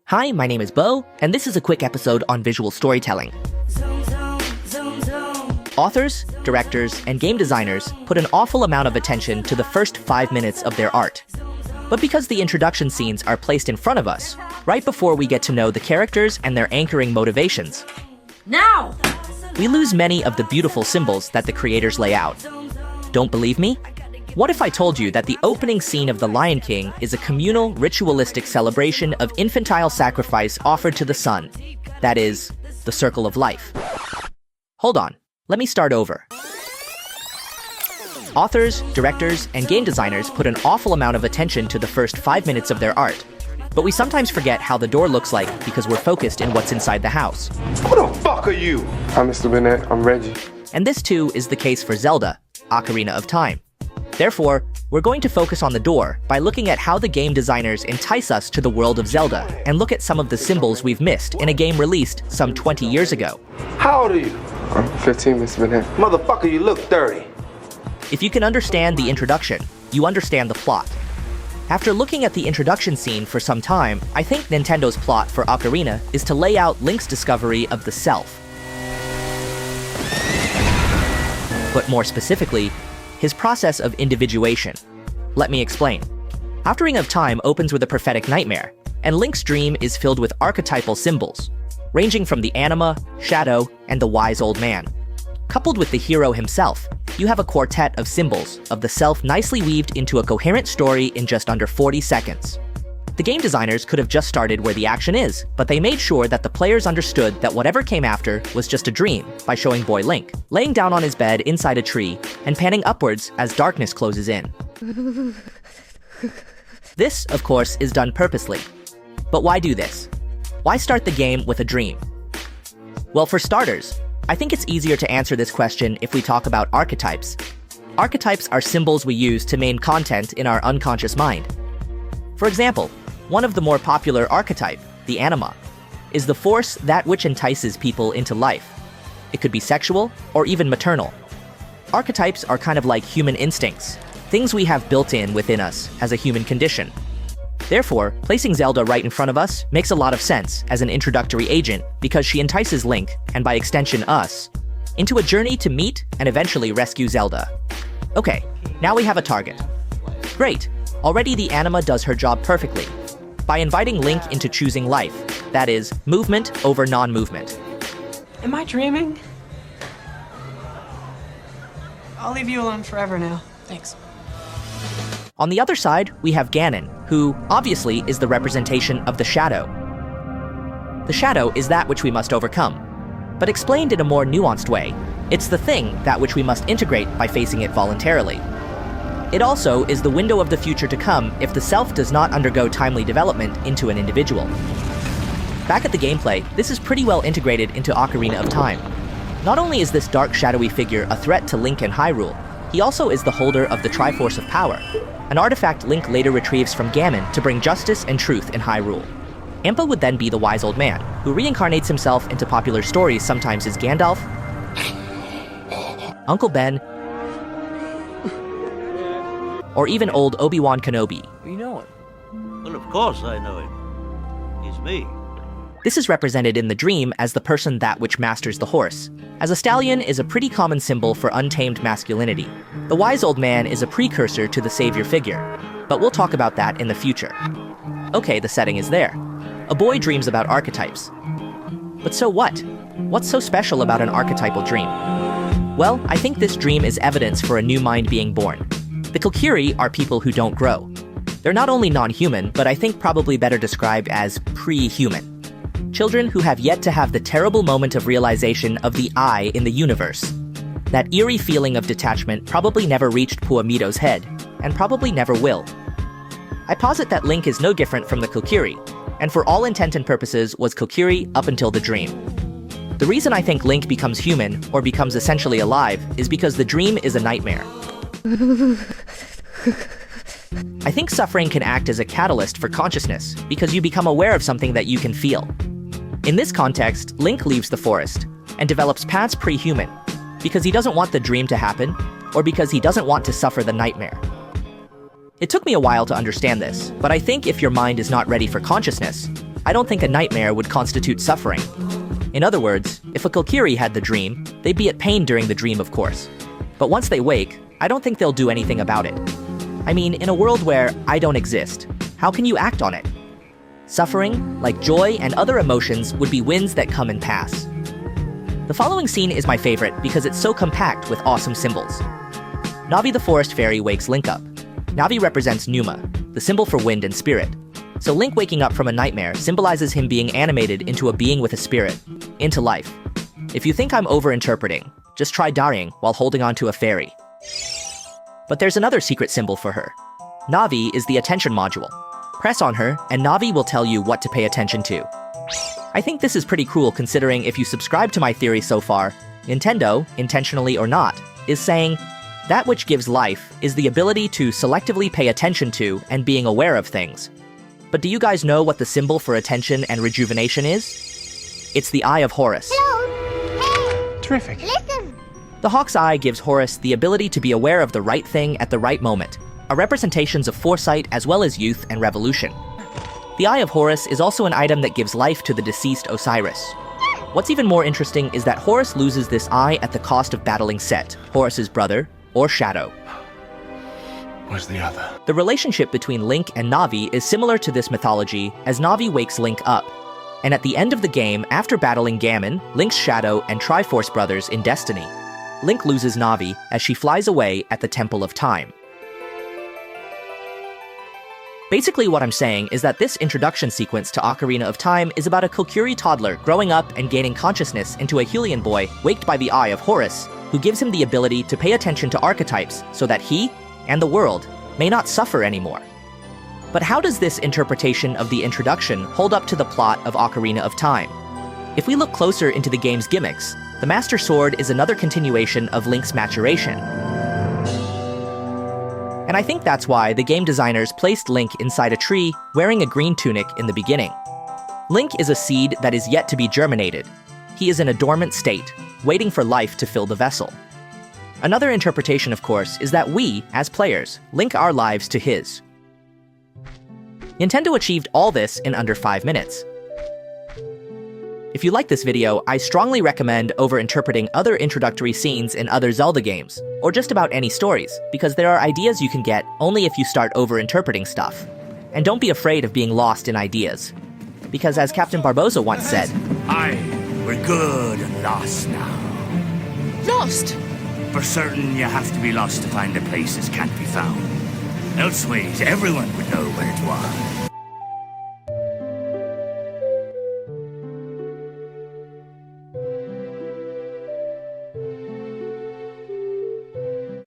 Hi, my name is Bo, and this is a quick episode on visual storytelling. Authors, directors, and game designers put an awful amount of attention to the first 5 minutes of their art. But because the introduction scenes are placed in front of us, right before we get to know the characters and their anchoring motivations, now! We lose many of the beautiful symbols that the creators lay out. Don't believe me? What if I told you that the opening scene of The Lion King is a communal, ritualistic celebration of infantile sacrifice offered to the sun? That is, the circle of life. Hold on, let me start over. Authors, directors, and game designers put an awful amount of attention to the first 5 minutes of their art. But we sometimes forget how the door looks like because we're focused in what's inside the house. Who the fuck are you? I'm Mr. Bennett, I'm Reggie. And this too is the case for Zelda, Ocarina of Time. Therefore, we're going to focus on the door by looking at how the game designers entice us to the world of Zelda and look at some of the symbols we've missed in a game released some 20 years ago. How old are you? I'm 15, Mr. Bennett. Motherfucker, you look 30. If you can understand the introduction, you understand the plot. After looking at the introduction scene for some time, I think Nintendo's plot for Ocarina is to lay out Link's discovery of the self. But more specifically, his process of individuation. Let me explain. Ocarina of Time opens with a prophetic nightmare, and Link's dream is filled with archetypal symbols, ranging from the anima, shadow, and the wise old man. Coupled with the hero himself, you have a quartet of symbols of the self nicely weaved into a coherent story in just under 40 seconds. The game designers could have just started where the action is, but they made sure that the players understood that whatever came after was just a dream by showing boy Link, laying down on his bed inside a tree and panning upwards as darkness closes in. This, of course, is done purposely. But why do this? Why start the game with a dream? Well, for starters, I think it's easier to answer this question if we talk about archetypes. Archetypes are symbols we use to main content in our unconscious mind. For example, one of the more popular archetype, the anima, is the force that which entices people into life. It could be sexual or even maternal. Archetypes are kind of like human instincts, things we have built in within us as a human condition. Therefore, placing Zelda right in front of us makes a lot of sense as an introductory agent because she entices Link, and by extension us, into a journey to meet and eventually rescue Zelda. Okay, now we have a target. Great, already the anima does her job perfectly, by inviting Link into choosing life, that is, movement over non-movement. Am I dreaming? I'll leave you alone forever now. Thanks. On the other side, we have Ganon, who, obviously, is the representation of the shadow. The shadow is that which we must overcome. But explained in a more nuanced way, it's the thing that which we must integrate by facing it voluntarily. It also is the window of the future to come if the self does not undergo timely development into an individual. Back at the gameplay, this is pretty well integrated into Ocarina of Time. Not only is this dark, shadowy figure a threat to Link and Hyrule, he also is the holder of the Triforce of Power, an artifact Link later retrieves from Ganon to bring justice and truth in Hyrule. Impa would then be the wise old man, who reincarnates himself into popular stories sometimes as Gandalf, Uncle Ben, or even old Obi-Wan Kenobi. You know him? Well, of course I know him. He's me. This is represented in the dream as the person that which masters the horse, as a stallion is a pretty common symbol for untamed masculinity. The wise old man is a precursor to the savior figure, but we'll talk about that in the future. Okay, the setting is there. A boy dreams about archetypes. But so what? What's so special about an archetypal dream? Well, I think this dream is evidence for a new mind being born. The Kokiri are people who don't grow. They're not only non-human, but I think probably better described as pre-human. Children who have yet to have the terrible moment of realization of the I in the universe. That eerie feeling of detachment probably never reached Puamido's head, and probably never will. I posit that Link is no different from the Kokiri, and for all intent and purposes was Kokiri up until the dream. The reason I think Link becomes human, or becomes essentially alive, is because the dream is a nightmare. I think suffering can act as a catalyst for consciousness, because you become aware of something that you can feel. In this context, Link leaves the forest, and develops paths pre-human, because he doesn't want the dream to happen, or because he doesn't want to suffer the nightmare. It took me a while to understand this, but I think if your mind is not ready for consciousness, I don't think a nightmare would constitute suffering. In other words, if a Kokiri had the dream, they'd be at pain during the dream, of course. But once they wake, I don't think they'll do anything about it. I mean, in a world where I don't exist, how can you act on it? Suffering, like joy and other emotions, would be winds that come and pass. The following scene is my favorite because it's so compact with awesome symbols. Navi the Forest Fairy wakes Link up. Navi represents Numa, the symbol for wind and spirit. So Link waking up from a nightmare symbolizes him being animated into a being with a spirit, into life. If you think I'm overinterpreting, just try dying while holding onto a fairy. But there's another secret symbol for her. Navi is the attention module. Press on her, and Navi will tell you what to pay attention to. I think this is pretty cool considering if you subscribe to my theory so far, Nintendo, intentionally or not, is saying, that which gives life is the ability to selectively pay attention to and being aware of things. But do you guys know what the symbol for attention and rejuvenation is? It's the Eye of Horus. Terrific. Listen. The Hawk's Eye gives Horus the ability to be aware of the right thing at the right moment, a representation of foresight as well as youth and revolution. The Eye of Horus is also an item that gives life to the deceased Osiris. What's even more interesting is that Horus loses this eye at the cost of battling Set, Horus's brother, or Shadow. Where's the other? The relationship between Link and Navi is similar to this mythology as Navi wakes Link up. And at the end of the game, after battling Gammon, Link's Shadow, and Triforce brothers in Destiny, Link loses Navi as she flies away at the Temple of Time. Basically what I'm saying is that this introduction sequence to Ocarina of Time is about a Kokiri toddler growing up and gaining consciousness into a Hylian boy waked by the Eye of Horus, who gives him the ability to pay attention to archetypes so that he, and the world, may not suffer anymore. But how does this interpretation of the introduction hold up to the plot of Ocarina of Time? If we look closer into the game's gimmicks, the Master Sword is another continuation of Link's maturation. And I think that's why the game designers placed Link inside a tree wearing a green tunic in the beginning. Link is a seed that is yet to be germinated. He is in a dormant state, waiting for life to fill the vessel. Another interpretation, of course, is that we, as players, link our lives to his. Nintendo achieved all this in under 5 minutes. If you like this video, I strongly recommend overinterpreting other introductory scenes in other Zelda games, or just about any stories, because there are ideas you can get only if you start overinterpreting stuff. And don't be afraid of being lost in ideas. Because as Captain Barbosa once said, Aye, we're good and lost now. Lost! For certain, you have to be lost to find the places can't be found. Elsewise, everyone would know where it was.